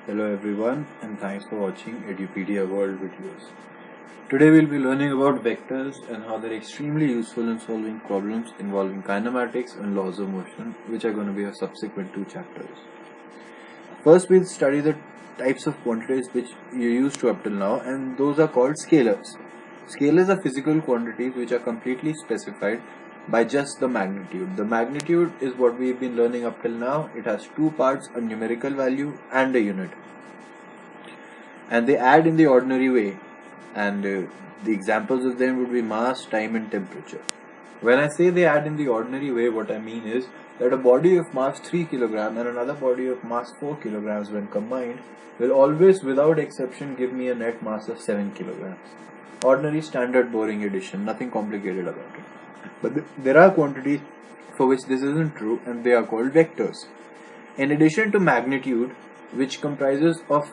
Hello everyone and thanks for watching Edupedia World videos. Today we'll be learning about vectors and how they're extremely useful in solving problems involving kinematics and laws of motion, which are going to be our subsequent two chapters. First we'll study the types of quantities which you used to up till now, and those are called scalars. Scalars are physical quantities which are completely specified by just the magnitude. The magnitude is what we've been learning up till now. It has two parts, a numerical value and a unit. And they add in the ordinary way. And the examples of them would be mass, time and temperature. When I say they add in the ordinary way, what I mean is that a body of mass 3 kg and another body of mass 4 kg when combined will always without exception give me a net mass of 7 kg. Ordinary standard boring addition, nothing complicated about it. But there are quantities for which this isn't true, and they are called vectors. In addition to magnitude, which comprises of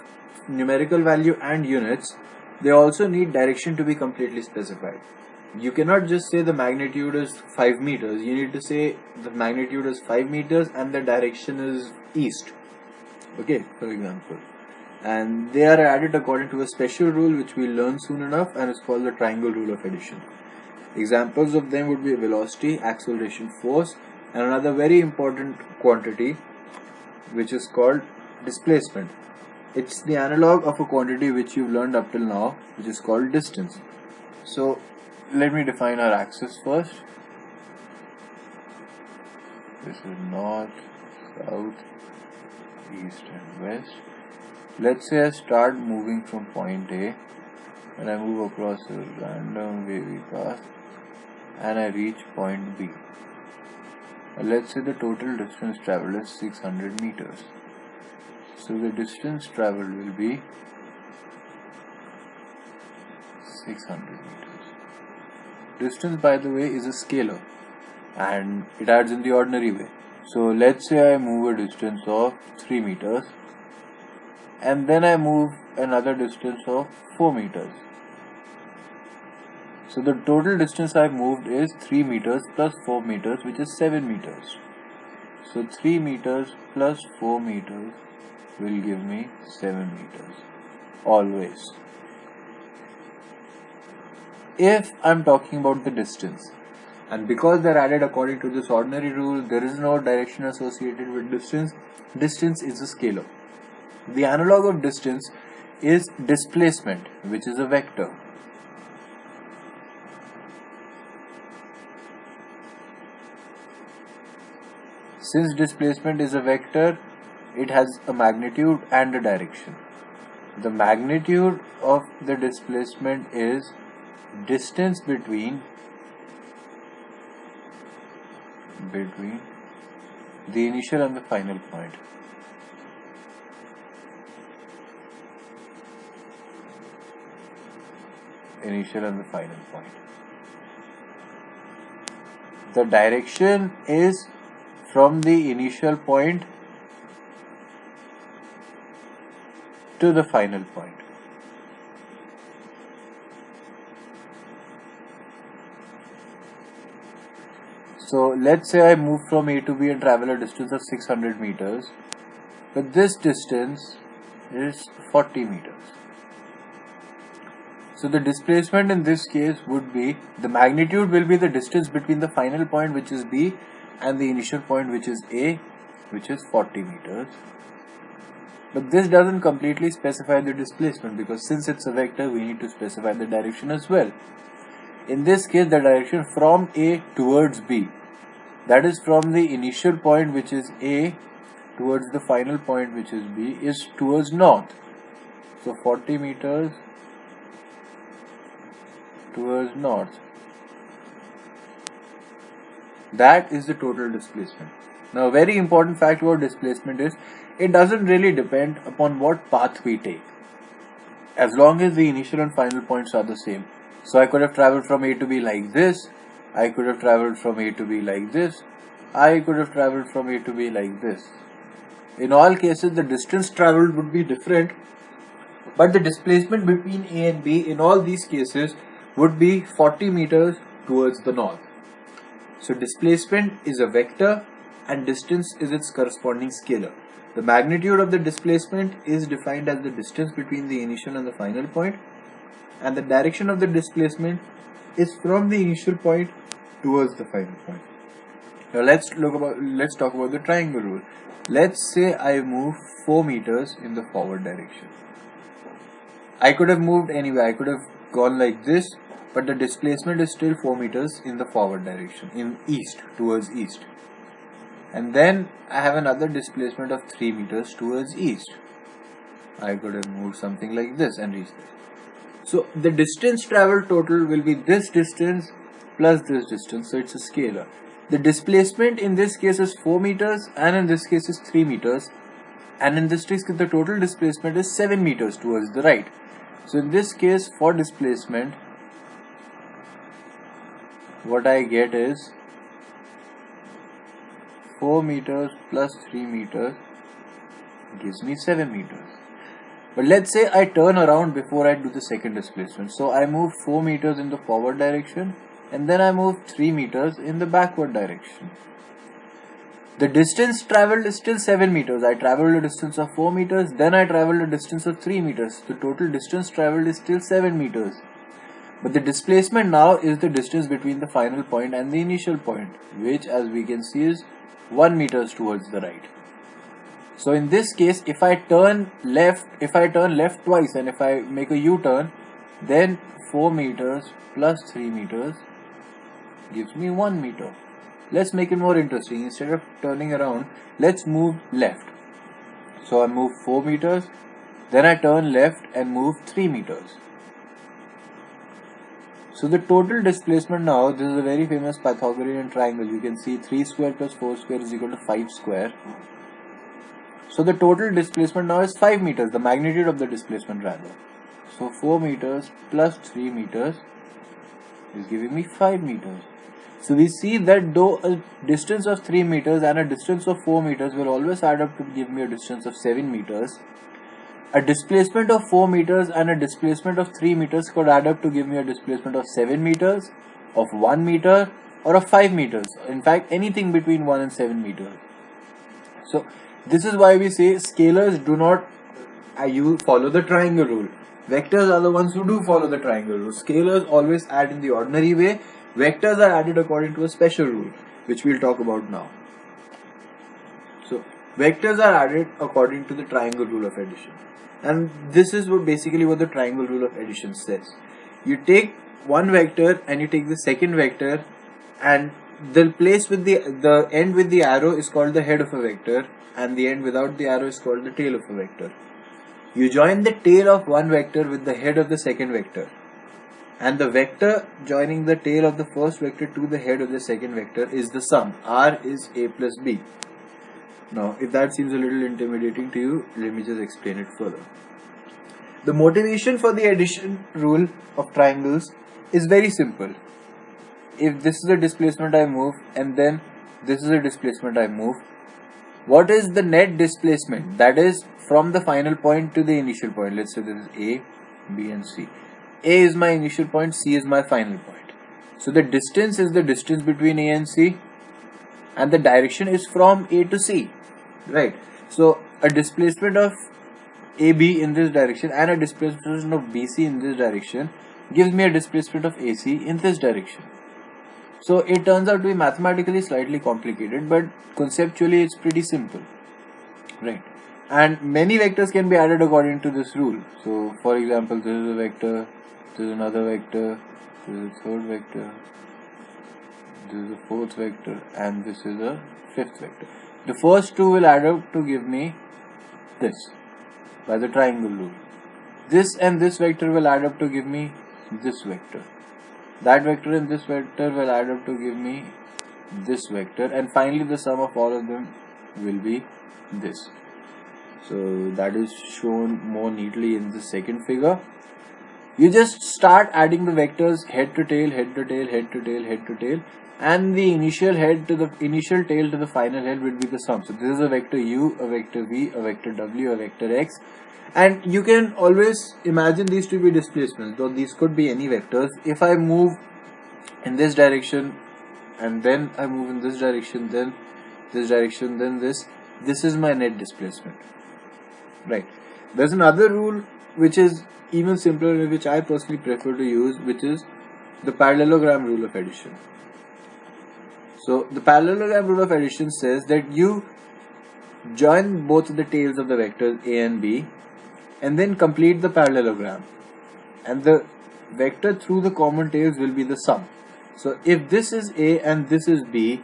numerical value and units, they also need direction to be completely specified. You cannot just say the magnitude is 5 meters. You need to say the magnitude is 5 meters and the direction is east. Okay, for example. And they are added according to a special rule which we'll learn soon enough, and it's called the triangle rule of addition. Examples of them would be velocity, acceleration, force, and another very important quantity which is called displacement. It's the analog of a quantity which you've learned up till now, which is called distance. So let me define our axis first. This is north, south, east and west. Let's say I start moving from point A and I move across a random wavy path and I reach point B. Let's say the total distance traveled is 600 meters. So the distance traveled will be 600 meters. Distance, by the way, is a scalar and it adds in the ordinary way. So let's say I move a distance of 3 meters and then I move another distance of 4 meters. So the total distance I've moved is 3 meters plus 4 meters, which is 7 meters. So 3 meters plus 4 meters will give me 7 meters, always. If I'm talking about the distance, and because they're added according to this ordinary rule, there is no direction associated with distance. Distance is a scalar. The analog of distance is displacement, which is a vector. Since displacement is a vector, it has a magnitude and a direction. The magnitude of the displacement is distance between the initial and the final point. Initial and the final point. The direction is from the initial point to the final point. So let's say I move from A to B and travel a distance of 600 meters, but this distance is 40 meters. So the displacement in this case would be, the magnitude will be the distance between the final point, which is B, and the initial point, which is A, which is 40 meters. But this doesn't completely specify the displacement, because since it's a vector, we need to specify the direction as well. In this case, the direction from A towards B, that is from the initial point, which is A, towards the final point, which is B, is towards north. So 40 meters towards north. That is the total displacement. Now, a very important fact about displacement is it doesn't really depend upon what path we take, as long as the initial and final points are the same. So I could have traveled from A to B like this, I could have traveled from A to B like this, I could have traveled from A to B like this. In all cases, the distance traveled would be different, but the displacement between A and B in all these cases would be 40 meters towards the north. So displacement is a vector and distance is its corresponding scalar. The magnitude of the displacement is defined as the distance between the initial and the final point, and the direction of the displacement is from the initial point towards the final point. Now let's talk about the triangle rule. Let's say I move 4 meters in the forward direction. I could have moved anywhere. I could have gone like this, but the displacement is still 4 meters in the forward direction, in east, towards east. And then I have another displacement of 3 meters towards east. I could have moved something like this and reached this. So the distance traveled total will be this distance plus this distance, so it's a scalar. The displacement in this case is 4 meters and in this case is 3 meters, and in this case the total displacement is 7 meters towards the right. So in this case, for displacement, what I get is 4 meters plus 3 meters gives me 7 meters. But let's say I turn around before I do the second displacement. So I move 4 meters in the forward direction and then I move 3 meters in the backward direction. The distance traveled is still 7 meters. I traveled a distance of 4 meters, then I traveled a distance of 3 meters. The total distance traveled is still 7 meters. But the displacement now is the distance between the final point and the initial point, which as we can see is 1 meters towards the right. So in this case, if I turn left twice and if I make a U-turn, then 4 meters plus 3 meters gives me 1 meter. Let's make it more interesting. Instead of turning around, let's move left. So I move 4 meters, then I turn left and move 3 meters. So the total displacement now, this is a very famous Pythagorean triangle. You can see 3 square plus 4 square is equal to 5 square. So the total displacement now is 5 meters, the magnitude of the displacement rather. So 4 meters plus 3 meters is giving me 5 meters. So we see that though a distance of 3 meters and a distance of 4 meters will always add up to give me a distance of 7 meters, a displacement of 4 meters and a displacement of 3 meters could add up to give me a displacement of 7 meters, of 1 meter or of 5 meters. In fact, anything between 1 and 7 meters. So this is why we say scalars do not follow the triangle rule. Vectors are the ones who do follow the triangle rule. Scalars always add in the ordinary way. Vectors are added according to a special rule, which we'll talk about now. So vectors are added according to the triangle rule of addition. And this is basically what the triangle rule of addition says. You take one vector and you take the second vector, and the place with the end with the arrow is called the head of a vector, and the end without the arrow is called the tail of a vector. You join the tail of one vector with the head of the second vector, and the vector joining the tail of the first vector to the head of the second vector is the sum. R is a plus b. Now, if that seems a little intimidating to you, let me just explain it further. The motivation for the addition rule of triangles is very simple. If this is a displacement I move and then this is a displacement I move, what is the net displacement? That is from the final point to the initial point. Let's say this is A, B and C. A is my initial point, C is my final point. So the distance is the distance between A and C, and the direction is from A to C, right? So a displacement of AB in this direction and a displacement of BC in this direction gives me a displacement of AC in this direction. So it turns out to be mathematically slightly complicated, but conceptually it's pretty simple, right? And many vectors can be added according to this rule. So for example, this is a vector, this is another vector, this is a third vector, this is a fourth vector, and this is a fifth vector. The first two will add up to give me this by the triangle rule. This and this vector will add up to give me this vector. That vector and this vector will add up to give me this vector, and finally the sum of all of them will be this. So that is shown more neatly in the second figure. You just start adding the vectors head to tail, head to tail, head to tail, head to tail, and the initial head to the initial tail to the final head will be the sum. So this is a vector u, a vector v, a vector w, a vector x, and you can always imagine these to be displacements, though these could be any vectors. If I move in this direction and then I move in this direction, then this direction, then this, this is my net displacement. Right. There's another rule which is even simpler, which I personally prefer to use, which is the parallelogram rule of addition. So the parallelogram rule of addition says that you join both the tails of the vectors a and b and then complete the parallelogram, and the vector through the common tails will be the sum. So if this is a and this is b,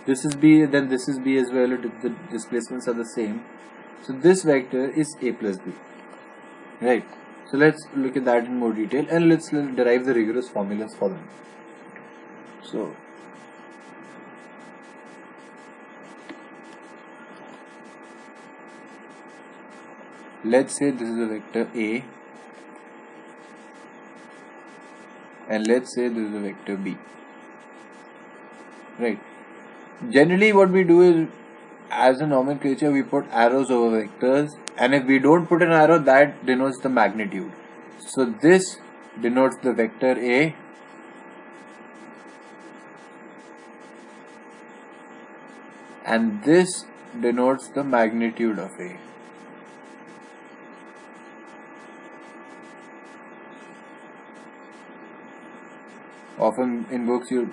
then this is b as well, if the displacements are the same. So this vector is a plus b. Right. So let's look at that in more detail, and let's derive the rigorous formulas for them. So let's say this is a vector a, and let's say this is a vector b. Right. Generally what we do is, as a nomenclature, we put arrows over vectors, and if we don't put an arrow, that denotes the magnitude. So this denotes the vector a, and this denotes the magnitude of a. Often in books you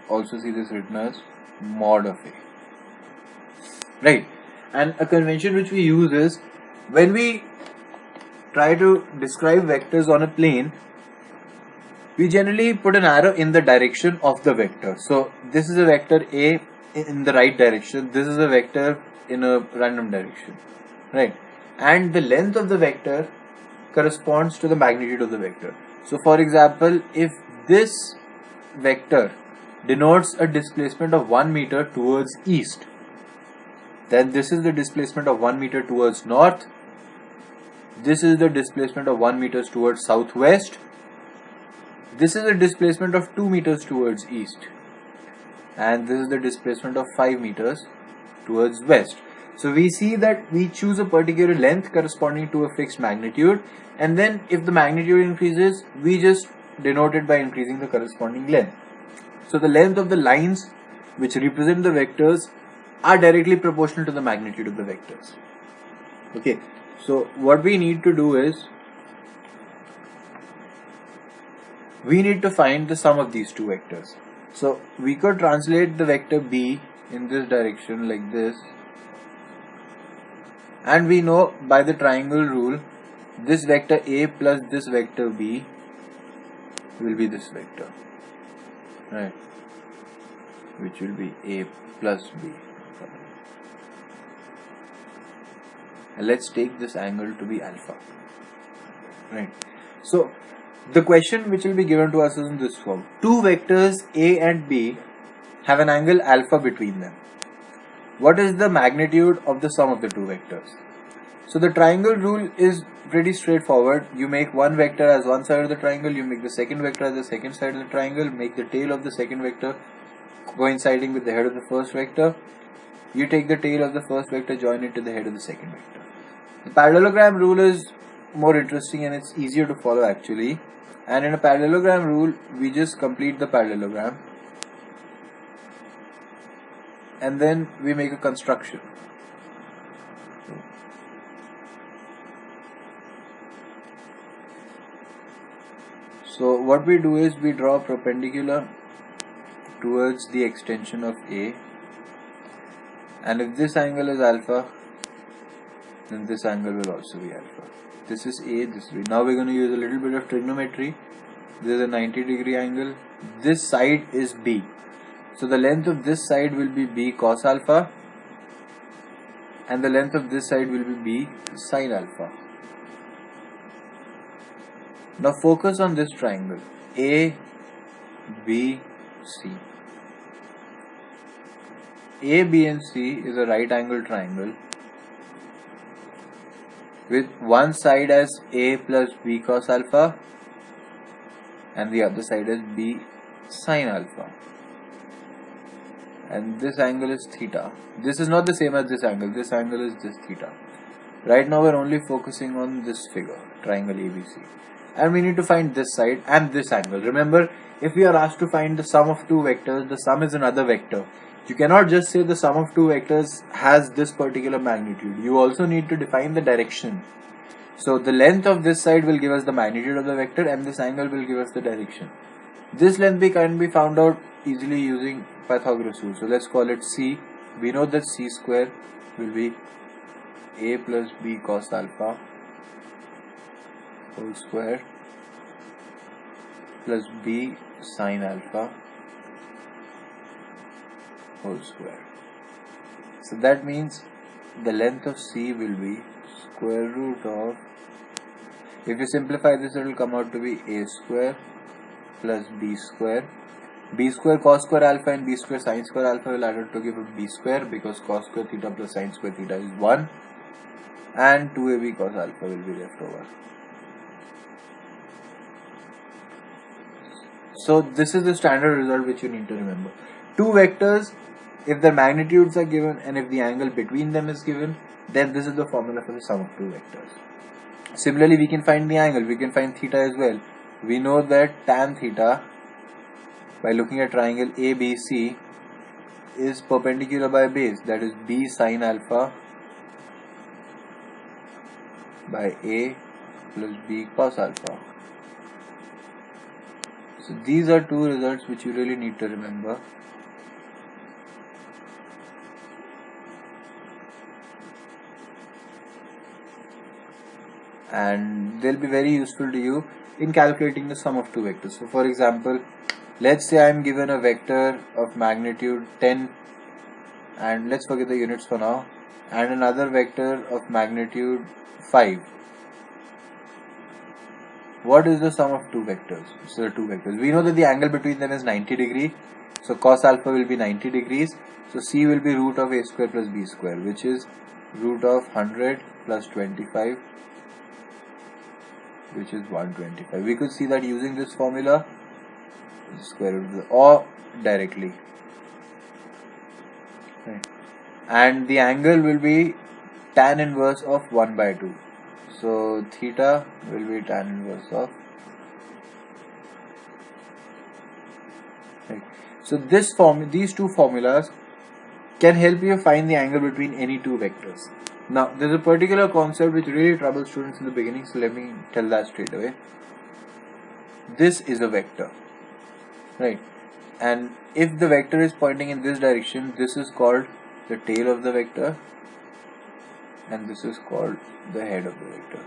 also see this written as mod of a. Right. And a convention which we use is, when we try to describe vectors on a plane, we generally put an arrow in the direction of the vector. So this is a vector a in the right direction, this is a vector in a random direction. Right. And the length of the vector corresponds to the magnitude of the vector. So for example, if this vector denotes a displacement of 1 meter towards east, then this is the displacement of 1 meter towards north, this is the displacement of 1 meters towards southwest, this is the displacement of 2 meters towards east, and this is the displacement of 5 meters towards west. So we see that we choose a particular length corresponding to a fixed magnitude, and then if the magnitude increases, we just denote it by increasing the corresponding length. So the length of the lines which represent the vectors are directly proportional to the magnitude of the vectors. Okay, so what we need to do is, we need to find the sum of these two vectors. So we could translate the vector b in this direction like this, and we know by the triangle rule, this vector a plus this vector b will be this vector, right, which will be a plus b. And let's take this angle to be alpha. Right. So the question which will be given to us is in this form: two vectors a and b have an angle alpha between them. What is the magnitude of the sum of the two vectors? So the triangle rule is pretty straightforward. You make one vector as one side of the triangle, you make the second vector as the second side of the triangle, make the tail of the second vector coinciding with the head of the first vector. You take the tail of the first vector, join it to the head of the second vector. The parallelogram rule is more interesting and it's easier to follow actually. And in a parallelogram rule, we just complete the parallelogram and then we make a construction. So what we do is, we draw a perpendicular towards the extension of A, and if this angle is alpha, then this angle will also be alpha. This is A, this is B. Now we're going to use a little bit of trigonometry. This is a 90-degree angle. This side is B. So the length of this side will be B cos alpha, and the length of this side will be B sin alpha. Now focus on this triangle A, B, C. A, B and C is a right angle triangle with one side as A plus B cos alpha and the other side as B sin alpha. And this angle is theta. This is not the same as this angle. This angle is this theta. Right now we're only focusing on this figure, triangle ABC. And we need to find this side and this angle. Remember, if we are asked to find the sum of two vectors, the sum is another vector. You cannot just say the sum of two vectors has this particular magnitude. You also need to define the direction. So the length of this side will give us the magnitude of the vector, and this angle will give us the direction. This length can be found out easily using Pythagoras rule. So let's call it C. We know that C square will be A plus B cos alpha whole square plus B sin alpha whole square. So that means the length of C will be square root of, if you simplify this, it will come out to be A square plus B square. B square cos square alpha and B square sin square alpha will add up to give B square, because cos square theta plus sin square theta is 1, and 2AB cos alpha will be left over. So this is the standard result which you need to remember. Two vectors, if their magnitudes are given and if the angle between them is given, then this is the formula for the sum of two vectors. Similarly, we can find the angle, we can find theta as well. We know that tan theta, by looking at triangle ABC, is perpendicular by base, that is B sin alpha by A plus B cos alpha. So these are two results which you really need to remember. And they'll be very useful to you in calculating the sum of two vectors. So for example, let's say I am given a vector of magnitude 10, and let's forget the units for now, and another vector of magnitude 5. What is the sum of two vectors? So two vectors. We know that the angle between them is 90 degrees. So cos alpha will be 90 degrees. So C will be root of A square plus B square, which is root of 100 plus 25, which is 125. We could see that using this formula, square root of the, or directly. Right. And the angle will be tan inverse of 1 by 2. So theta will be tan inverse of. Right. So these two formulas can help you find the angle between any two vectors. Now there's a particular concept which really troubles students in the beginning, so let me tell that straight away. This is a vector, right? And if the vector is pointing in this direction, this is called the tail of the vector, and this is called the head of the vector.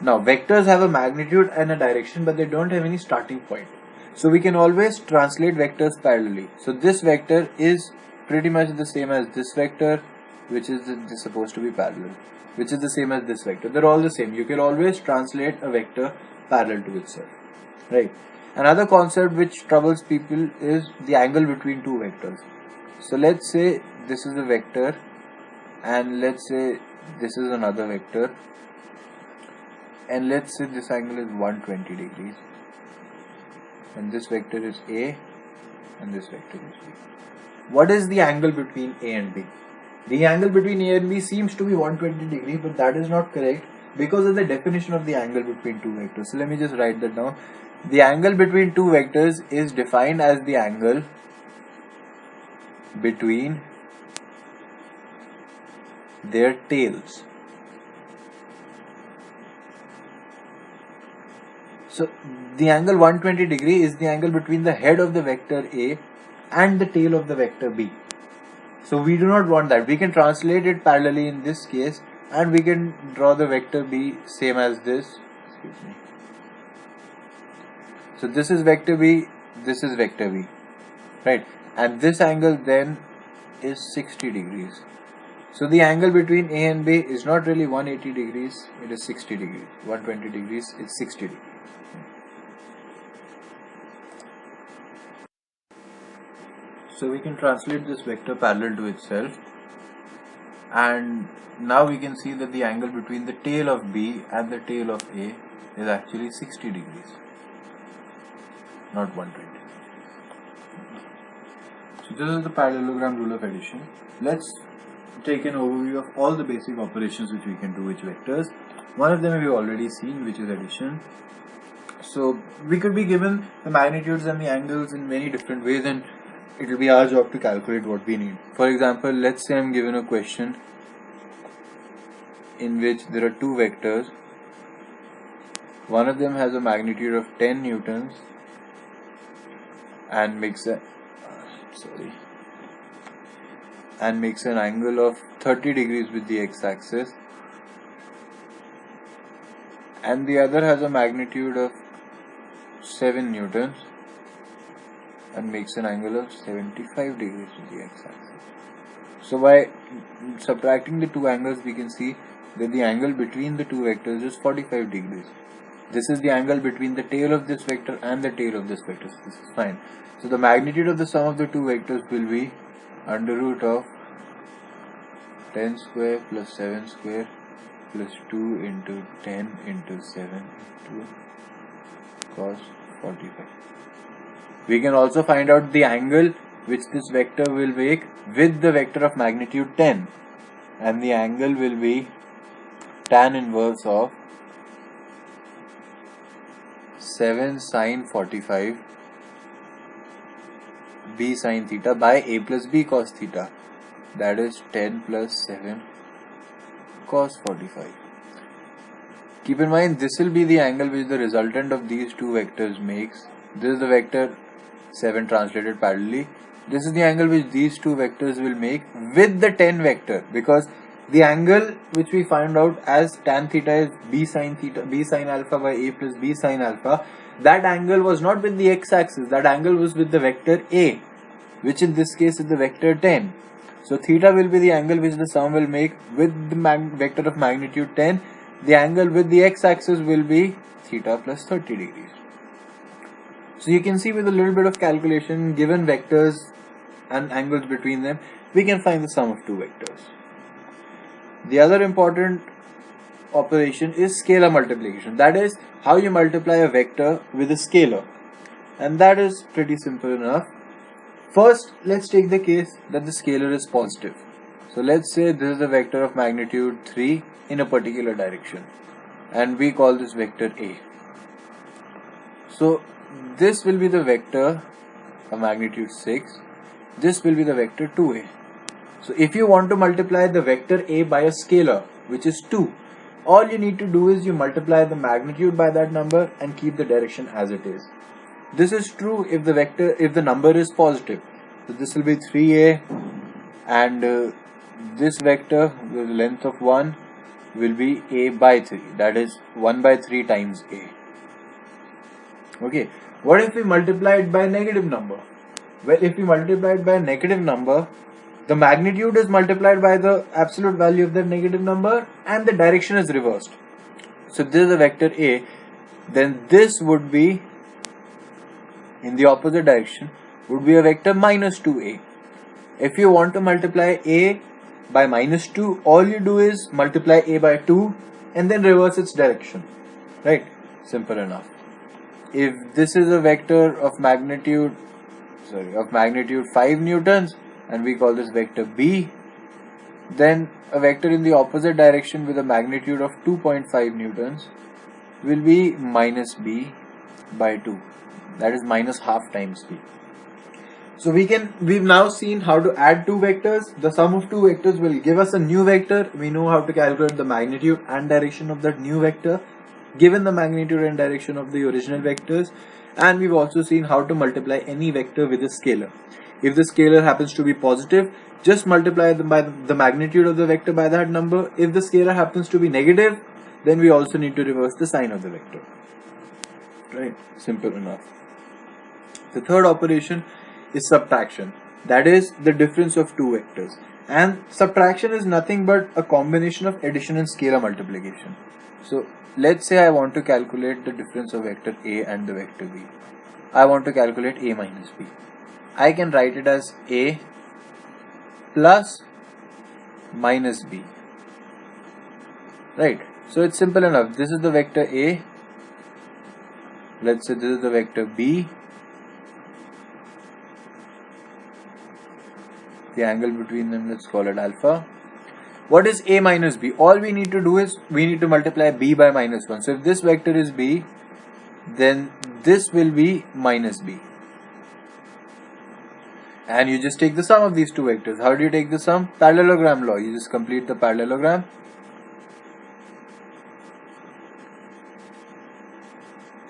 Now vectors have a magnitude and a direction, but they don't have any starting point. So we can always translate vectors parallelly. So this vector is pretty much the same as this vector, which is supposed to be parallel, which is the same as this vector. They're all the same. You can always translate a vector parallel to itself, right? Another concept which troubles people is the angle between two vectors. So let's say this is a vector, and let's say this is another vector, and let's say this angle is 120 degrees, and this vector is A and this vector is B. What is the angle between A and B? The angle between A and B seems to be 120 degrees, but that is not correct because of the definition of the angle between two vectors. So let me just write that down. The angle between two vectors is defined as the angle between their tails. So the angle 120 degree is the angle between the head of the vector A and the tail of the vector B. So we do not want that. We can translate it parallelly in this case, and we can draw the vector B same as this. Excuse me. So this is vector B, this is vector B, right? And this angle then is 60 degrees. So the angle between A and B is not really 180 degrees, it is 60 degrees. 120 degrees is 60 degrees. So we can translate this vector parallel to itself, and now we can see that the angle between the tail of B and the tail of A is actually 60 degrees, not 120. So this is the parallelogram rule of addition. Let's take an overview of all the basic operations which we can do with vectors. One of them we've already seen, which is addition. So we could be given the magnitudes and the angles in many different ways, and it will be our job to calculate what we need. For example, let's say I'm given a question in which there are two vectors. One of them has a magnitude of 10 newtons and makes an angle of 30 degrees with the x-axis, and the other has a magnitude of 7 newtons and makes an angle of 75 degrees with the x-axis. So by subtracting the two angles, we can see that the angle between the two vectors is 45 degrees. This is the angle between the tail of this vector and the tail of this vector. So this is fine. So the magnitude of the sum of the two vectors will be under root of 10 square plus 7 square plus 2 into 10 into 7 into cos 45. We can also find out the angle which this vector will make with the vector of magnitude 10, and the angle will be tan inverse of 7 sin 45 b sin theta by a plus b cos theta, that is 10 plus 7 cos 45. Keep in mind, this will be the angle which the resultant of these two vectors makes. This is the vector 7 translated parallelly. This is the angle which these two vectors will make with the 10 vector, because the angle which we find out as tan theta is b sin alpha by a plus b sin alpha. That angle was not with the x-axis, that angle was with the vector a, which in this case is the vector 10. So theta will be the angle which the sum will make with the vector of magnitude 10. The angle with the x-axis will be theta plus 30 degrees. So you can see, with a little bit of calculation, given vectors and angles between them, we can find the sum of two vectors. The other important operation is scalar multiplication. That is how you multiply a vector with a scalar. And that is pretty simple enough. First, let's take the case that the scalar is positive. So let's say this is a vector of magnitude 3 in a particular direction, and we call this vector A. So this will be the vector of magnitude 6. This will be the vector 2A. So if you want to multiply the vector A by a scalar, which is 2, all you need to do is you multiply the magnitude by that number and keep the direction as it is. This is true if the number is positive. So this will be 3A, and this vector with the length of 1 will be A by 3, that is 1 by 3 times A. Okay, what if we multiply it by a negative number? Well, if we multiply it by a negative number, the magnitude is multiplied by the absolute value of that negative number and the direction is reversed. So this is a vector A, then this would be in the opposite direction, would be a vector minus 2A. If you want to multiply A by minus 2, all you do is multiply A by 2 and then reverse its direction. Right? Simple enough. If this is a vector of magnitude 5 newtons and we call this vector B, then a vector in the opposite direction with a magnitude of 2.5 newtons will be minus B by 2, that is minus half times B. So we've now seen how to add two vectors. The sum of two vectors will give us a new vector. We know how to calculate the magnitude and direction of that new vector given the magnitude and direction of the original vectors, and we've also seen how to multiply any vector with a scalar. If the scalar happens to be positive, just multiply by the magnitude of the vector by that number. If the scalar happens to be negative, then we also need to reverse the sign of the vector. Right? Simple enough. The third operation is subtraction. That is the difference of two vectors. And subtraction is nothing but a combination of addition and scalar multiplication. So let's say I want to calculate the difference of vector A and the vector B. I want to calculate A minus B. I can write it as A plus minus B. Right? So it's simple enough. This is the vector A. Let's say this is the vector B. The angle between them, let's call it alpha. What is A minus B? All we need to do is we need to multiply B by minus 1. So if this vector is B, then this will be minus B. and you just take the sum of these two vectors. How do you take the sum? Parallelogram law. You just complete the parallelogram.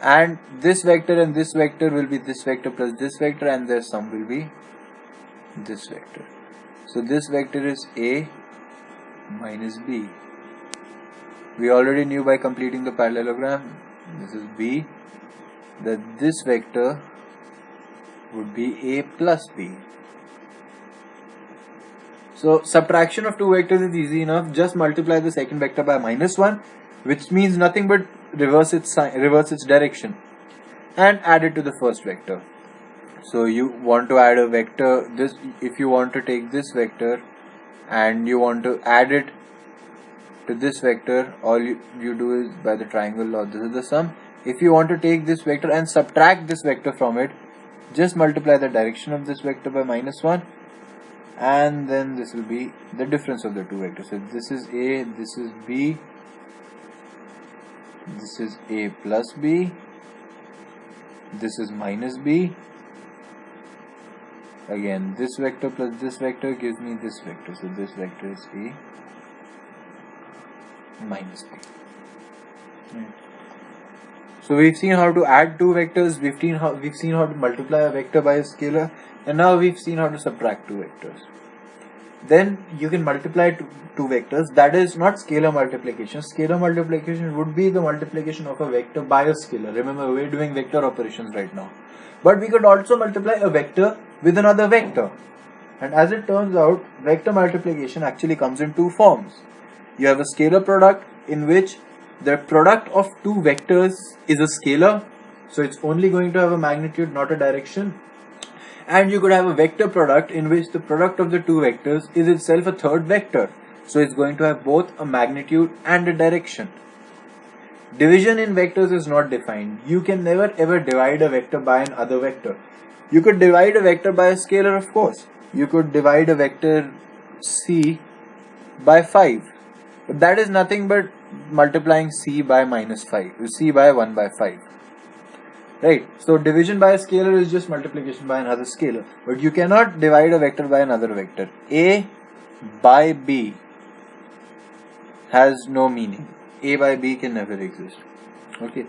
And this vector and this vector will be this vector plus this vector, and their sum will be this vector. So this vector is A minus B. We already knew by completing the parallelogram, this is B, that this vector would be A plus B. So subtraction of two vectors is easy enough. Just multiply the second vector by -1, which means nothing but reverse its direction, and add it to the first vector. So you want to add a vector, this, if you want to take this vector and you want to add it to this vector, all you do is by the triangle law, this is the sum. If you want to take this vector and subtract this vector from it, just multiply the direction of this vector by -1, and then this will be the difference of the two vectors. So this is A, this is B, this is A plus B, this is minus B. Again, this vector plus this vector gives me this vector. So this vector is A minus B. Right. So we've seen how to add two vectors, we've seen how to multiply a vector by a scalar, and now we've seen how to subtract two vectors. Then you can multiply two vectors. That is not scalar multiplication. Scalar multiplication would be the multiplication of a vector by a scalar. Remember, we're doing vector operations right now. But we could also multiply a vector with another vector. And as it turns out, vector multiplication actually comes in two forms. You have a scalar product in which the product of two vectors is a scalar. So it's only going to have a magnitude, not a direction. And you could have a vector product in which the product of the two vectors is itself a third vector. So it's going to have both a magnitude and a direction. Division in vectors is not defined. You can never ever divide a vector by another vector. You could divide a vector by a scalar, of course. You could divide a vector C by 5. But that is nothing but multiplying C by -5, C by 1 by 5. Right? So division by a scalar is just multiplication by another scalar. But you cannot divide a vector by another vector. A by B has no meaning. A by B can never exist. Okay.